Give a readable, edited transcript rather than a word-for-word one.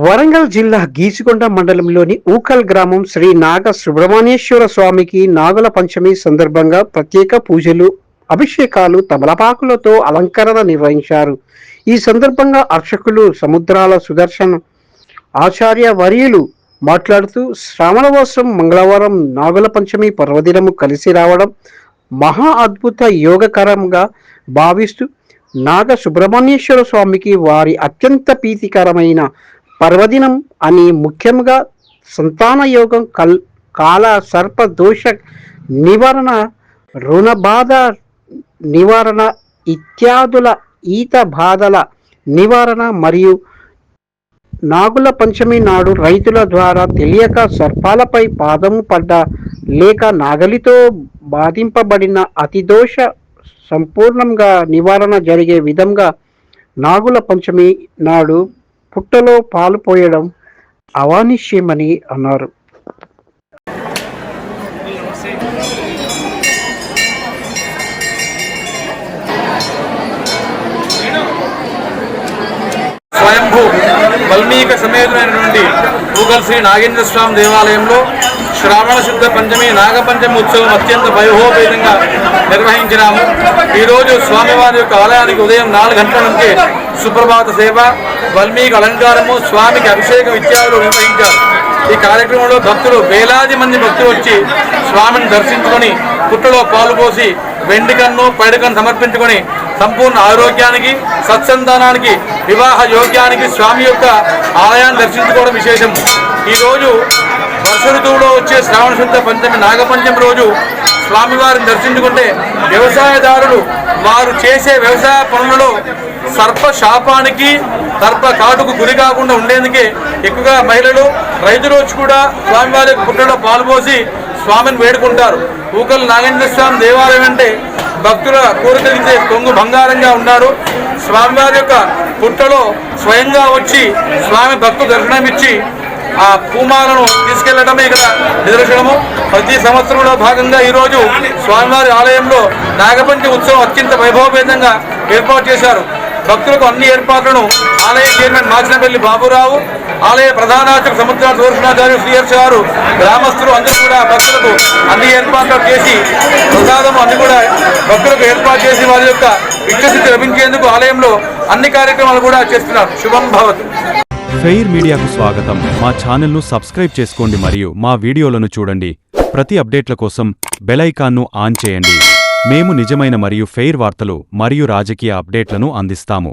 వరంగల్ జిల్లా గీచుకొండ మండలంలోని ఊకల్ గ్రామం శ్రీ నాగ సుబ్రహ్మణ్యేశ్వర స్వామికి నాగుల పంచమి సందర్భంగా ప్రత్యేక పూజలు, అభిషేకాలు, తమలపాకులతో అలంకరణ నిర్వహించారు. ఈ సందర్భంగా అర్చకులు సముద్రాల సుదర్శన్ ఆచార్య వర్యులు మాట్లాడుతూ, శ్రావణమాసం మంగళవారం నాగుల పంచమి పర్వదినము కలిసి రావడం మహా అద్భుత యోగకరంగా భావిస్తూ, నాగ సుబ్రహ్మణ్యేశ్వర స్వామికి వారి అత్యంత ప్రీతికరమైన పర్వదినం అని, ముఖ్యంగా సంతాన యోగం, కాల సర్ప దోష నివారణ, రుణ బాధ నివారణ ఇత్యాదుల ఈత బాధల నివారణ మరియు నాగుల పంచమి నాడు రైతుల ద్వారా తెలియక సర్పాలపై పాదము పడ్డ లేక నాగలితో బాధింపబడిన అతిదోష సంపూర్ణంగా నివారణ జరిగే విధంగా నాగుల పంచమి నాడు పుట్టలో పాలు పోయడం అవానిశ్యమని అన్నారు. స్వయంభూ వల్మీక సమేతమైనటువంటి ఊకల్ శ్రీ నాగేంద్ర స్వామి దేవాలయంలో శ్రావణ శుద్ధ పంచమి నాగపంచమి ఉత్సవం అత్యంత వైభవపేతంగా నిర్వహించినాము. ఈరోజు స్వామివారి యొక్క ఆలయానికి ఉదయం 4 గంటల నుంచి సుప్రభాత సేవ, వల్మీకి అలంకారము, స్వామికి అభిషేకం ఇత్యాదులు నిర్వహించారు. ఈ కార్యక్రమంలో భక్తులు వేలాది మంది భక్తులు వచ్చి స్వామిని దర్శించుకొని పుట్టలో పాలు పోసి వెండి కన్ను పైడికన్ను సమర్పించుకొని సంపూర్ణ ఆరోగ్యానికి, సత్సంతానానికి, వివాహ యోగ్యానికి స్వామి యొక్క ఆలయాన్ని దర్శించుకోవడం విశేషం. ఈరోజు వర్ష ఋతువులో వచ్చే శ్రావణ శుద్ధ పంచమి నాగపంచమి రోజు స్వామివారిని దర్శించుకుంటే వ్యవసాయదారులు వారు చేసే వ్యవసాయ పనులలో సర్ప శాపానికి, సర్ప కాటుకు గురి కాకుండా ఉండేందుకే ఎక్కువగా మహిళలు, రైతులు వచ్చి కూడా స్వామివారి పుట్టలో పాల్పోసి స్వామిని వేడుకుంటారు. ఊకల్ నాగేంద్ర స్వామి దేవాలయం అంటే భక్తుల కోరికలిచ్చే కొంగు బంగారంగా ఉన్నాడు. స్వామివారి యొక్క పుట్టలో స్వయంగా వచ్చి స్వామి భక్తులు దర్శనమిచ్చి ఆ పూమాలను తీసుకెళ్లడమే ఇక్కడ నిదర్శనము. ప్రతి సంవత్సరంలో భాగంగా ఈరోజు స్వామివారి ఆలయంలో నాగపంచమి ఉత్సవం అత్యంత వైభవపేతంగా ఏర్పాటు చేశారు. భక్తులకు అన్ని ఏర్పాట్లను ఆలయ చైర్మన్ మాచినపల్లి బాబురావు, ఆలయ ప్రధానార్చక సముద్రాల సుదర్శనాచార్య శ్రీహర్ష గారు, గ్రామస్తులు అందరూ కూడా భక్తులకు అన్ని ఏర్పాట్లు చేసి ప్రసాదం అన్ని కూడా భక్తులకు ఏర్పాటు చేసి వారి యొక్క ఇష్టశుద్ధి లభించేందుకు ఆలయంలో అన్ని కార్యక్రమాలు కూడా చేస్తున్నారు. శుభం భవతు. ఫెయిర్ మీడియాకు స్వాగతం. మా ఛానల్ను సబ్స్క్రైబ్ చేసుకోండి మరియు మా వీడియోలను చూడండి. ప్రతి అప్డేట్ల కోసం బెల్ ఐకాన్ను ఆన్ చేయండి. మేము నిజమైన మరియు ఫెయిర్ వార్తలు మరియు రాజకీయ అప్డేట్లను అందిస్తాము.